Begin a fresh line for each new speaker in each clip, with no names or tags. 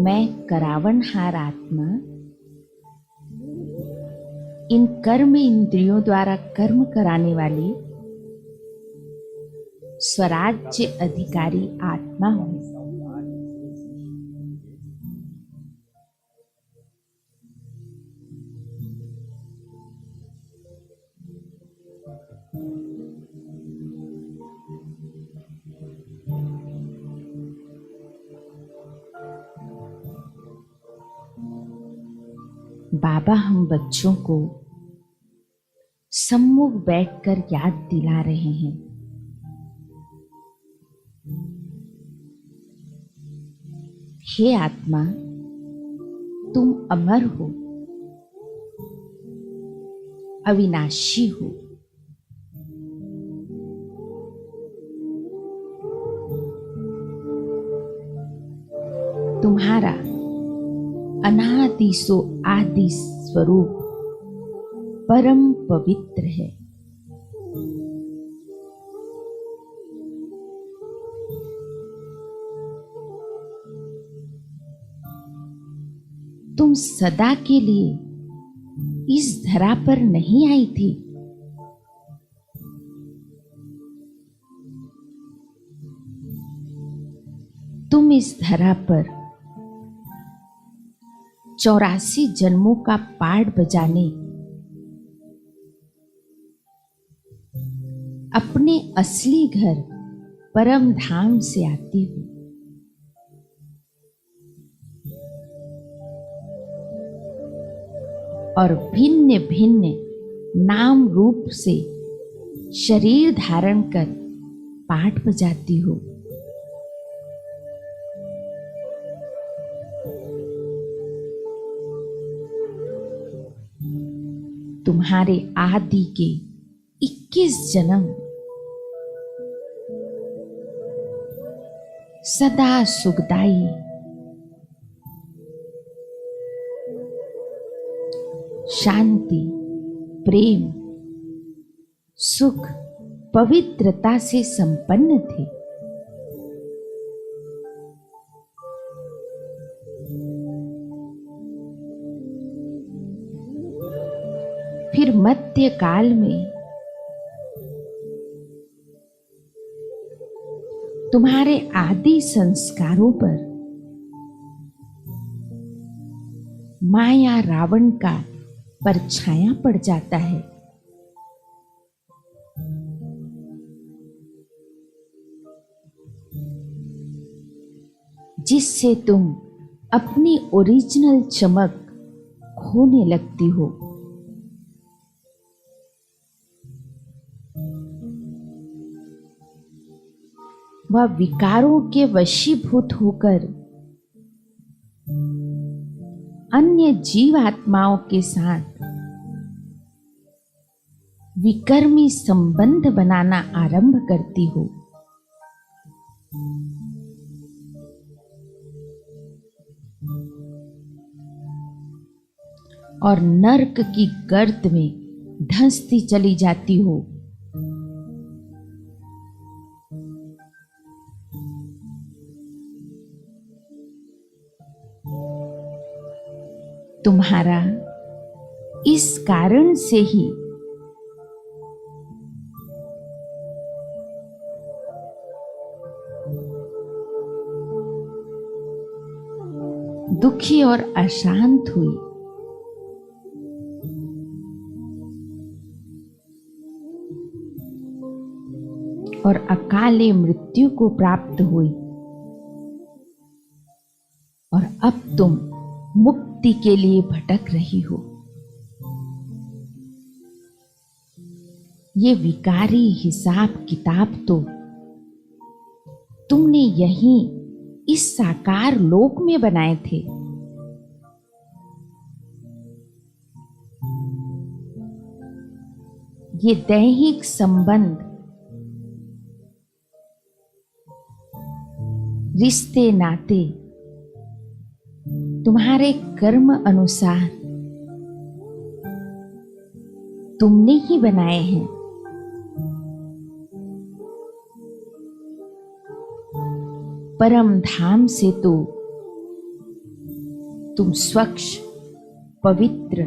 मैं करावनहार आत्मा इन कर्म इंद्रियों द्वारा कर्म कराने वाली स्वराज्य अधिकारी आत्मा हूं। बाबा हम बच्चों को सम्मुख बैठकर याद दिला रहे हैं, हे आत्मा, तुम अमर हो, अविनाशी हो। तुम्हारा अनादि सो आदि स्वरूप परम पवित्र है। तुम सदा के लिए इस धरा पर नहीं आई थी। तुम इस धरा पर 84 जन्मों का पाठ बजाने अपने असली घर परम धाम से आती हो। और भिन्न भिन्न नाम रूप से शरीर धारण कर पाठ बजाती हो। तुम्हारे आदि के 21 जन्म सदा सुखदाई, शांति, प्रेम, सुख, पवित्रता से संपन्न थे। फिर मध्य काल में तुम्हारे आदि संस्कारों पर माया रावण का परछाया पड़ जाता है। जिससे तुम अपनी ओरिजिनल चमक खोने लगती हो। वह विकारों के वशीभूत होकर अन्य जीव आत्माओं के साथ विकर्मी संबंध बनाना आरंभ करती हो। और नर्क की गर्त में धंसती चली जाती हो। तुम्हारा इस कारण से ही दुखी और अशांत हुई। और अकाले मृत्यु को प्राप्त हुई। और अब तुम मुक्ति के लिए भटक रही हो। ये विकारी हिसाब किताब तो तुमने यहीं इस साकार लोक में बनाए थे। ये दैहिक संबंध, रिश्ते नाते तुम्हारे कर्म अनुसार तुमने ही बनाए हैं। परम धाम से तो तुम स्वच्छ पवित्र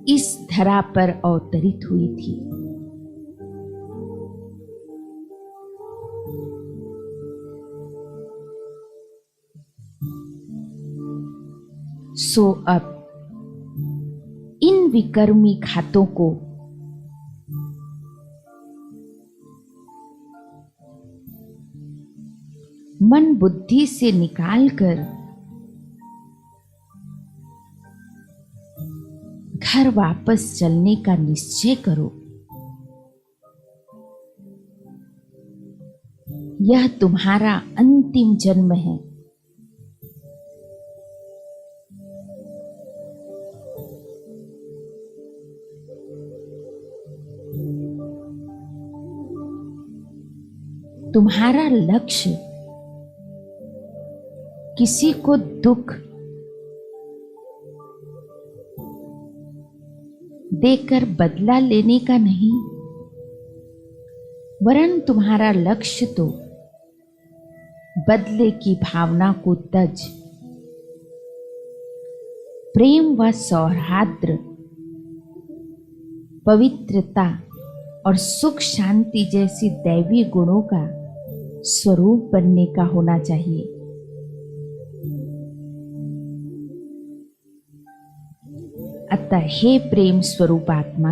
इस धरा पर अवतरित हुई थी। सो अब इन विकर्मी घातों को मन बुद्धि से निकालकर घर वापस चलने का निश्चय करो। यह तुम्हारा अंतिम जन्म है। तुम्हारा लक्ष्य किसी को दुख देकर बदला लेने का नहीं, वरन तुम्हारा लक्ष्य तो बदले की भावना को तज प्रेम व सौहार्द, पवित्रता और सुख शांति जैसी दैवी गुणों का स्वरूप बनने का होना चाहिए। अतः हे प्रेम स्वरूप आत्मा,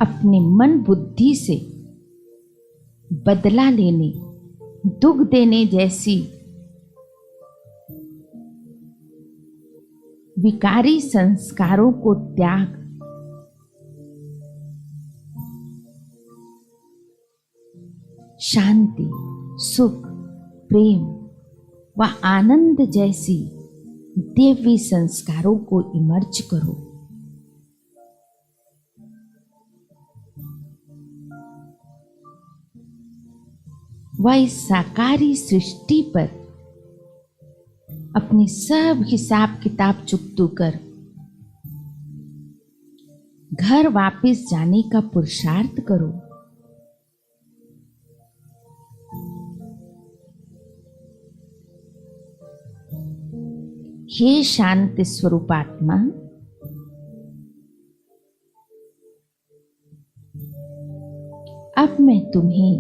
अपने मन बुद्धि से बदला लेने, दुख देने जैसी विकारी संस्कारों को त्याग शांति, सुख, प्रेम व आनंद जैसी दिव्य संस्कारों को इमर्ज करो। वह इस साकारी सृष्टि पर अपने सब हिसाब किताब चुकतू कर घर वापस जाने का पुरुषार्थ करो। हे शांति स्वरूप आत्मा, अब मैं तुम्हें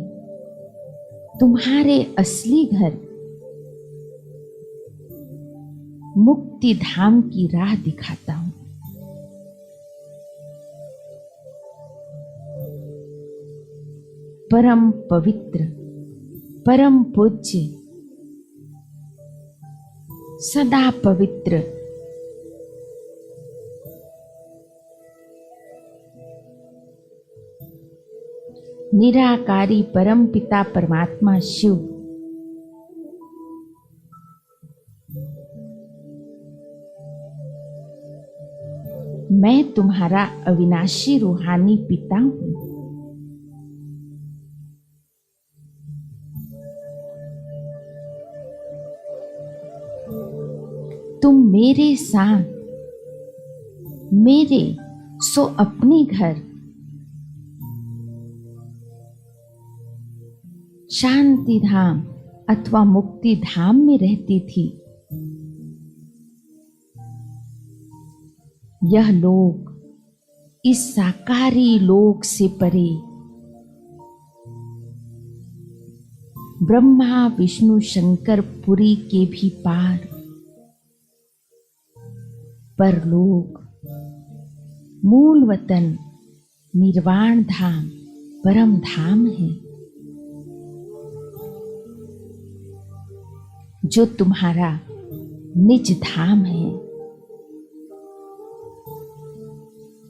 तुम्हारे असली घर मुक्ति धाम की राह दिखाता हूं। परम पवित्र, परम पूज्य, सदा पवित्र, निराकारी परम पिता परमात्मा शिव मैं तुम्हारा अविनाशी रूहानी पिता हूं। तुम मेरे साथ मेरे सो अपने घर शांति धाम अथवा मुक्ति धाम में रहती थी। यह लोक इस साकारी लोक से परे ब्रह्मा विष्णु शंकर पुरी के भी पार परलोक, मूल वतन, निर्वाण धाम, परम धाम है, जो तुम्हारा निज धाम है।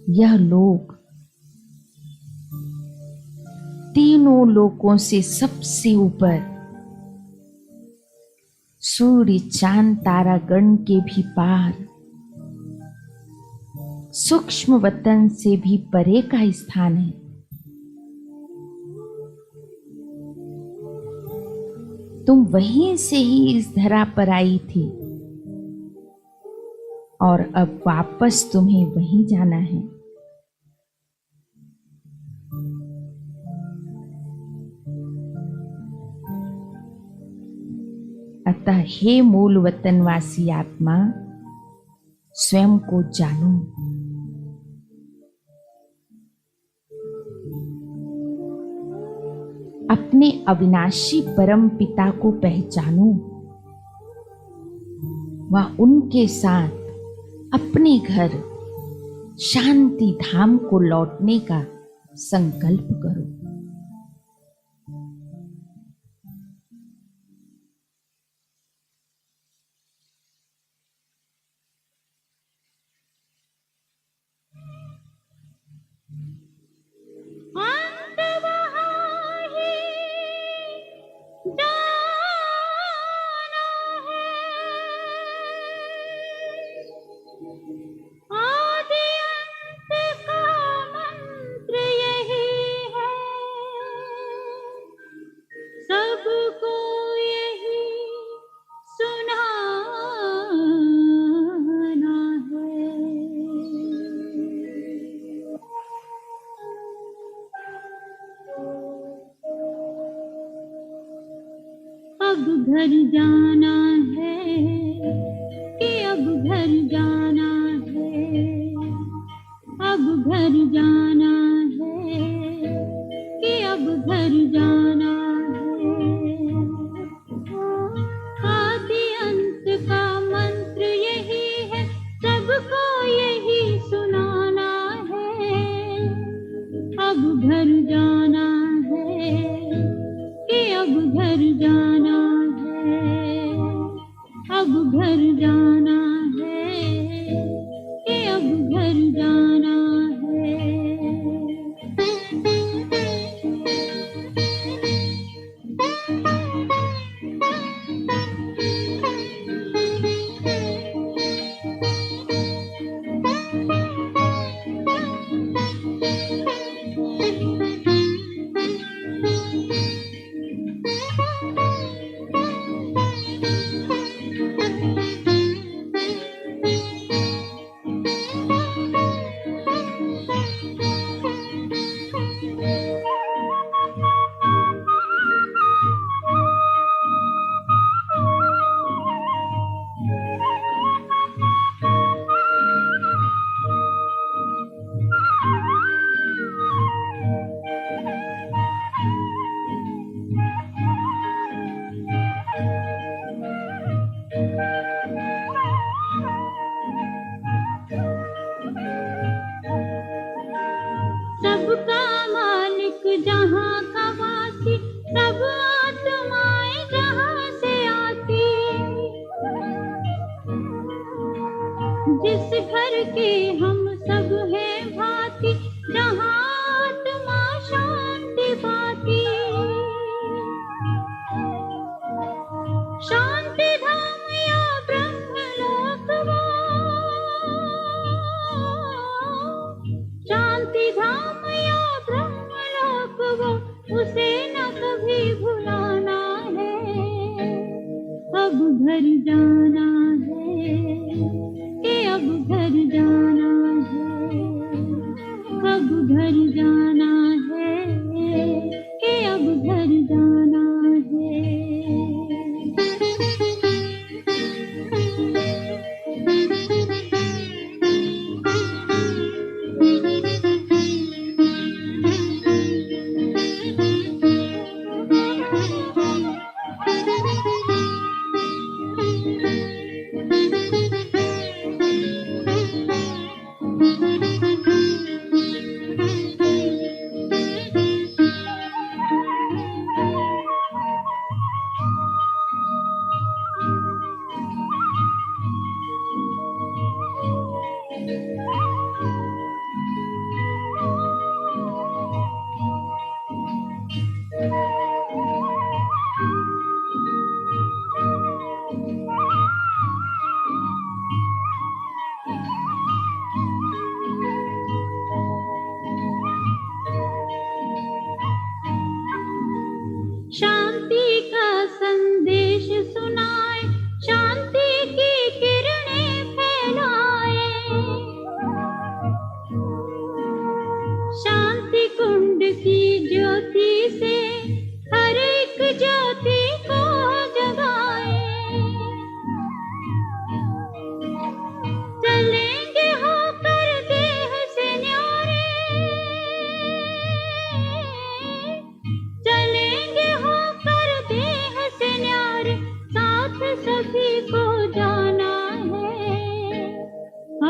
यह लोक तीनों लोकों से सबसे ऊपर, सूर्य चांद तारागण के भी पार, सूक्ष्म वतन से भी परे का स्थान है। तुम वहीं से ही इस धरा पर आई थी और अब वापस तुम्हें वहीं जाना है। अतः हे मूल वतनवासी आत्मा, स्वयं को जानो। अपने अविनाशी परम पिता को पहचानो व उनके साथ अपने घर शांति धाम को लौटने का संकल्प करो।
अब घर जाना है कि अब घर जाना है, अब घर जाना है कि अब घर जाना है। आदि अंत का मंत्र यही है, सबको यही सुनाना है। अब घर जाना है कि अब घर जाना है, अब घर जाना है कि अब घर जाना है। सबका मालिक जहाँ का वासी, सब आत्माएं जहाँ से आती। जिस घर के हम सब हैं भांति, जहाँ आत्मा शांति पाती। शांति धाम या ब्रह्मलोक वो, शांति धाम या ब्रह्मलोक वो, उसे न कभी भुलाना है। अब घर जाना है कि अब घर जाना है, अब घर जाना है कि अब घर जाना है।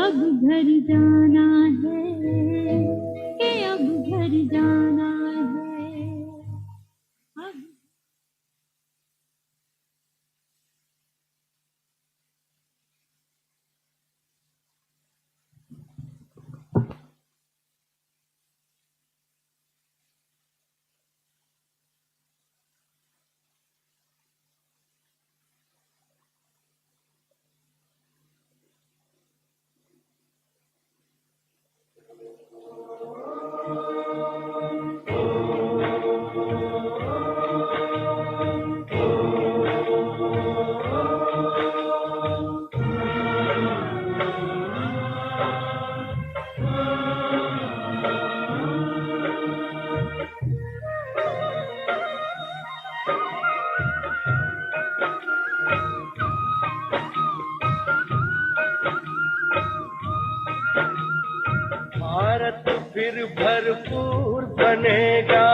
अब घर जाना है, कि अब घर जाना है। अब
भारत फिर भरपूर बनेगा,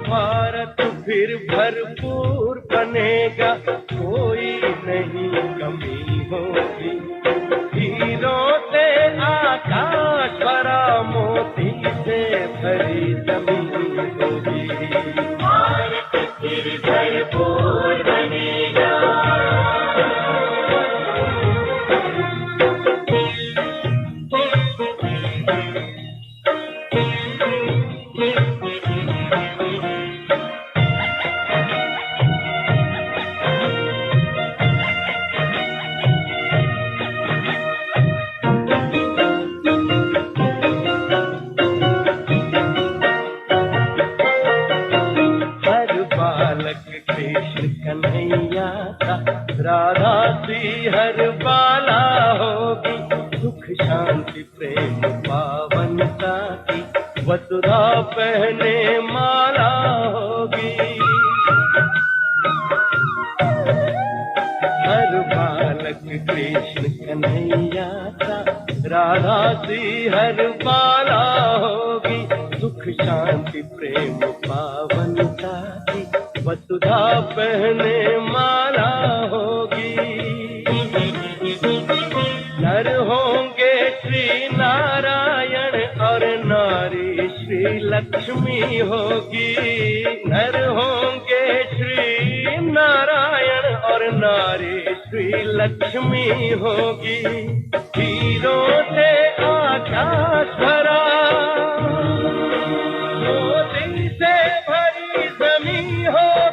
भारत फिर भरपूर बनेगा, कोई नहीं कमी होगी। हीरों से आकाश भरा, मोती से भरी जमीन होगी। भारत फिर भरपूर बनेगा। कृष्ण कन्हैया का, राधा सी हर बाला होगी। सुख शांति प्रेम पावनता की, वसुधा पहने माला होगी। हर बालक कृष्ण कन्हैया का, राधा सी हर बाला होगी। सुख शांति प्रेम पावनता की, वसुधा पहने माला होगी। नर होंगे श्री नारायण और नारी श्री लक्ष्मी होगी। नर होंगे श्री नारायण और नारी श्री लक्ष्मी होगी। हीरों से आकाश भरा, मोती से भरी जमीन हो